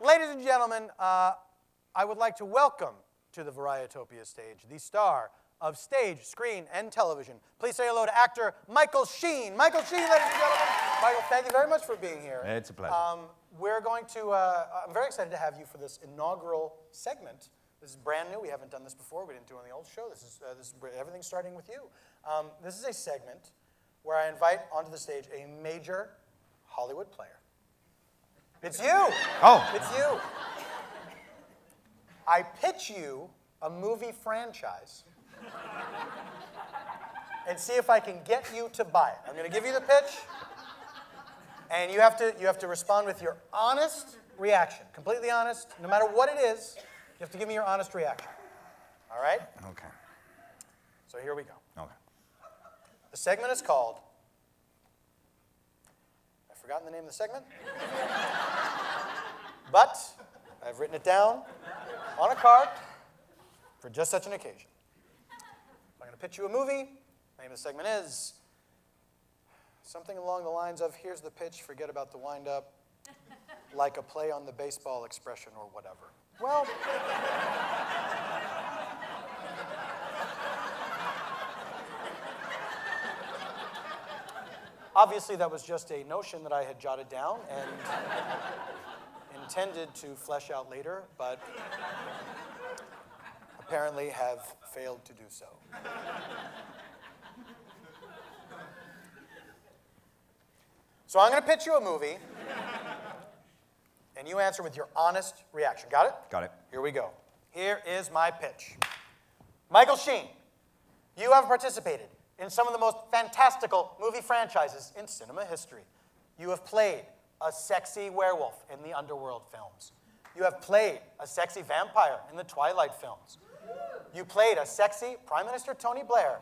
Ladies and gentlemen, I would like to welcome to the Varietopia stage the star of stage, screen, and television. Please say hello to actor Michael Sheen. Michael Sheen, ladies and gentlemen. Michael, thank you very much for being here. It's a pleasure. We're going to, I'm very excited to have you for this inaugural segment. This is brand new. We haven't done this before. We didn't do it on the old show. This is everything's starting with you. This is a segment where I invite onto the stage a major Hollywood player. It's you. Oh. It's you. I pitch you a movie franchise and see if I can get you to buy it. I'm going to give you the pitch, and you have to respond with your honest reaction, completely honest, no matter what it is. You have to give me your honest reaction. All right? Okay. So here we go. Okay. The segment is called, I've forgotten the name of the segment, but I've written it down on a card for just such an occasion. I'm going to pitch you a movie. The name of the segment is something along the lines of, here's the pitch, forget about the wind-up, like a play on the baseball expression or whatever. Well, obviously that was just a notion that I had jotted down and intended to flesh out later, but apparently have failed to do so. So I'm going to pitch you a movie, and you answer with your honest reaction. Got it? Got it. Here we go. Here is my pitch. Michael Sheen, you have participated in some of the most fantastical movie franchises in cinema history. You have played a sexy werewolf in the Underworld films. You have played a sexy vampire in the Twilight films. You played a sexy Prime Minister Tony Blair.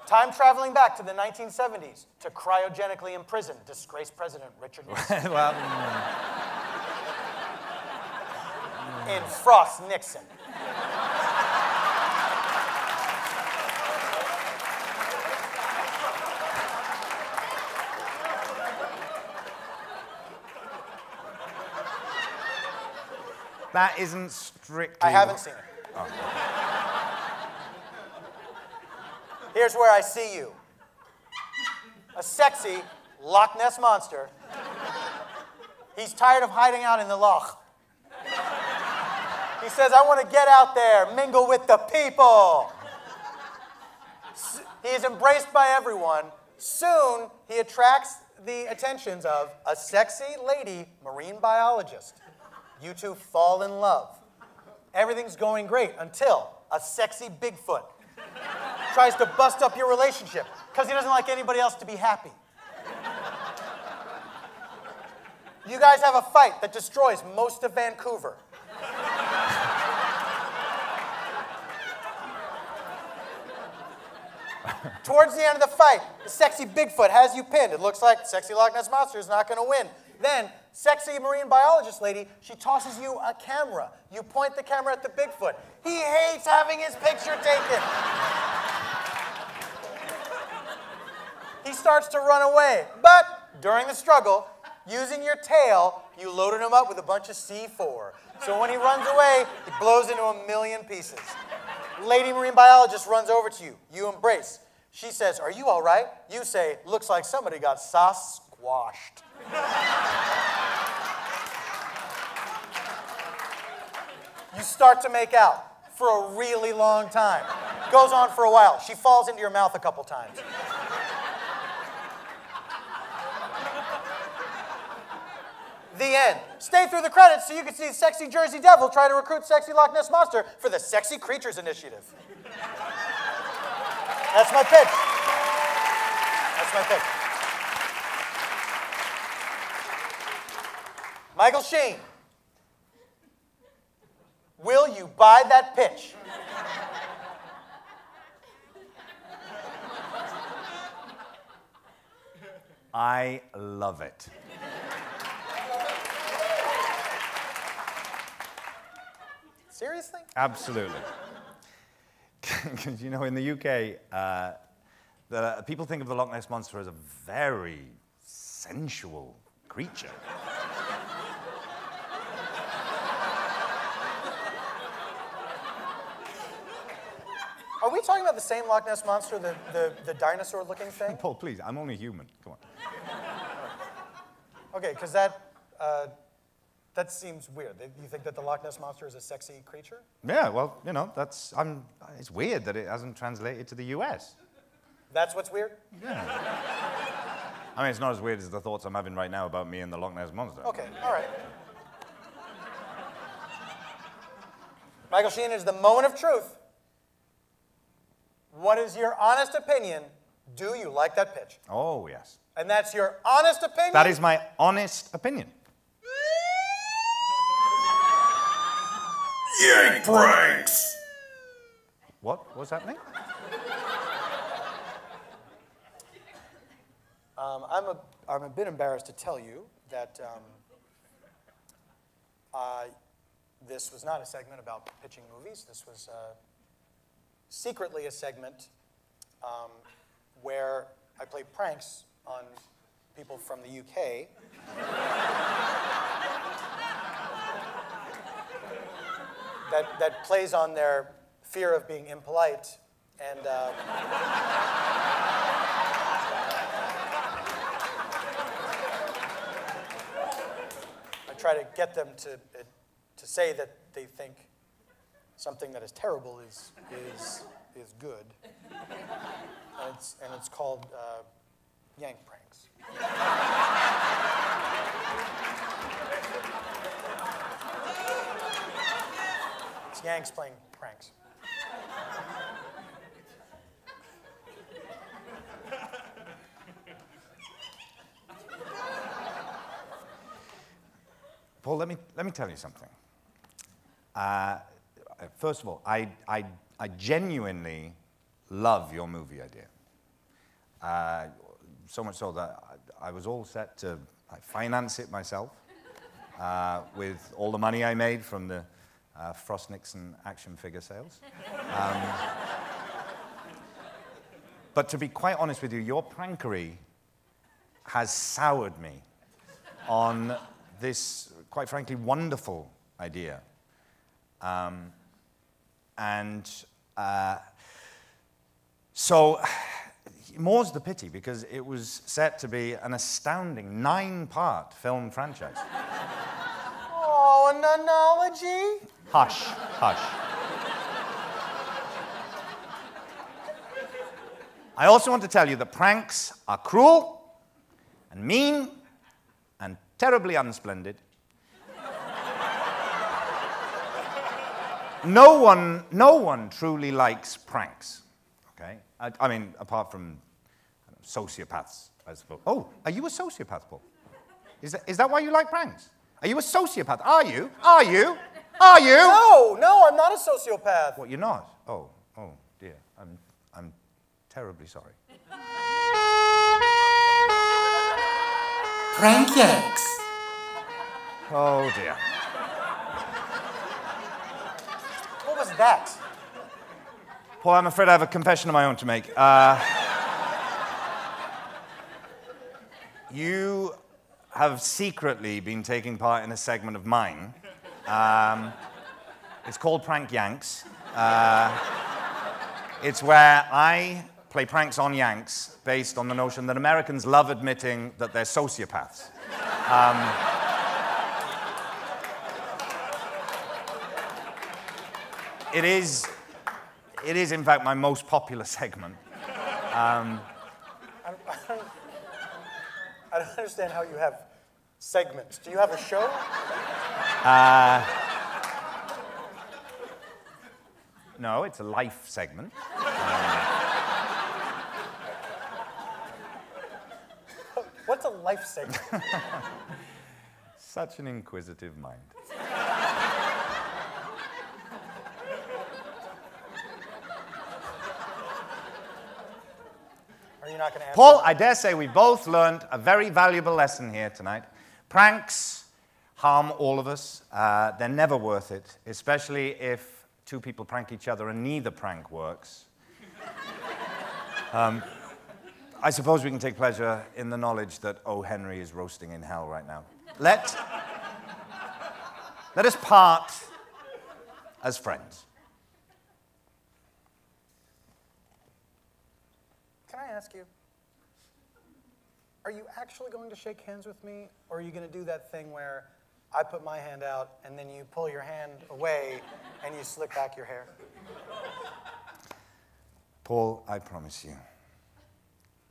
Time traveling back to the 1970s to cryogenically imprison disgraced President Richard Nixon. Well, in Frost Nixon. that isn't strictly... I haven't seen it. Oh. Here's where I see you. A sexy Loch Ness monster. He's tired of hiding out in the loch. He says, I want to get out there, mingle with the people. He is embraced by everyone. Soon, he attracts the attentions of a sexy lady marine biologist. You two fall in love. Everything's going great until a sexy Bigfoot tries to bust up your relationship because he doesn't like anybody else to be happy. You guys have a fight that destroys most of Vancouver. Towards the end of the fight, the sexy Bigfoot has you pinned. It looks like sexy Loch Ness Monster is not going to win. Then, sexy marine biologist lady, she tosses you a camera. You point the camera at the Bigfoot. He hates having his picture taken. He starts to run away. But during the struggle, using your tail, you loaded him up with a bunch of C4. So when he runs away, he blows into a million pieces. Lady marine biologist runs over to you. You embrace. She says, are you all right? You say, looks like somebody got sauce squashed. You start to make out for a really long time. Goes on for a while. She falls into your mouth a couple times. The end. Stay through the credits so you can see sexy Jersey Devil try to recruit sexy Loch Ness Monster for the Sexy Creatures Initiative. That's my pitch. That's my pitch. Michael Sheen, will you buy that pitch? I love it. Seriously? Absolutely. Because, you know, in the UK, people think of the Loch Ness Monster as a very sensual creature. Are we talking about the same Loch Ness Monster, the dinosaur-looking thing? Paul, please, I'm only human. Come on. Okay, because that seems weird. You think that the Loch Ness Monster is a sexy creature? Yeah, well, you know, it's weird that it hasn't translated to the US. That's what's weird? Yeah. I mean, it's not as weird as the thoughts I'm having right now about me and the Loch Ness Monster. Okay, all right. Michael Sheen, is the moment of truth. What is your honest opinion? Do you like that pitch? Oh, yes. And that's your honest opinion? That is my honest opinion. Yank pranks! What? What's happening? I'm a bit embarrassed to tell you that this was not a segment about pitching movies. This was secretly a segment where I play pranks on people from the UK. that plays on their fear of being impolite and I try to get them to say that they think something that is terrible is good, and it's called Yank Pranks. It's Yanks playing pranks. Paul, let me tell you something. First of all, I genuinely love your movie idea. So much so that I was all set to finance it myself with all the money I made from the Frost Nixon action figure sales. But to be quite honest with you, your prankery has soured me on this, quite frankly, wonderful idea. So, more's the pity, because it was set to be an astounding 9-part film franchise. Oh, an analogy? Hush, hush. I also want to tell you that pranks are cruel and mean and terribly unsplendid. No one truly likes pranks, okay? I mean, apart from sociopaths, I suppose. Oh, are you a sociopath, Paul? Is that why you like pranks? Are you a sociopath? Are you? Are you? Are you? No, I'm not a sociopath. What, you're not? Oh dear. I'm terribly sorry. Prank Yanks. Oh dear. What was that? Paul, I'm afraid I have a confession of my own to make. You have secretly been taking part in a segment of mine. It's called Prank Yanks. It's where I play pranks on Yanks based on the notion that Americans love admitting that they're sociopaths. It is, in fact, my most popular segment. I don't understand how you have segments. Do you have a show? No, it's a life segment. What's a life segment? Such an inquisitive mind. Are you not going to answer? Paul, I dare say we both learned a very valuable lesson here tonight. Pranks harm all of us. They're never worth it, especially if two people prank each other and neither prank works. I suppose we can take pleasure in the knowledge that O. Henry is roasting in hell right now. Let us part as friends. ask you, are you actually going to shake hands with me, or are you going to do that thing where I put my hand out and then you pull your hand away and you slick back your hair? Paul, I promise you,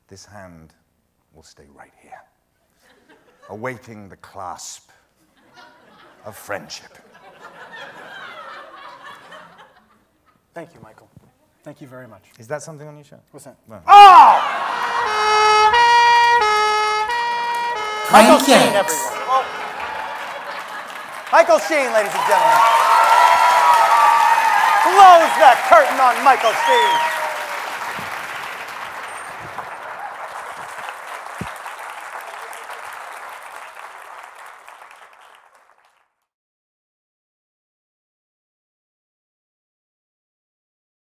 this hand will stay right here, awaiting the clasp of friendship. Thank you, Michael. Thank you very much. Is that something on your shirt? What's that? Well. Oh! Michael Sheen, everyone. Oh. Michael Sheen, ladies and gentlemen. Close that curtain on Michael Sheen.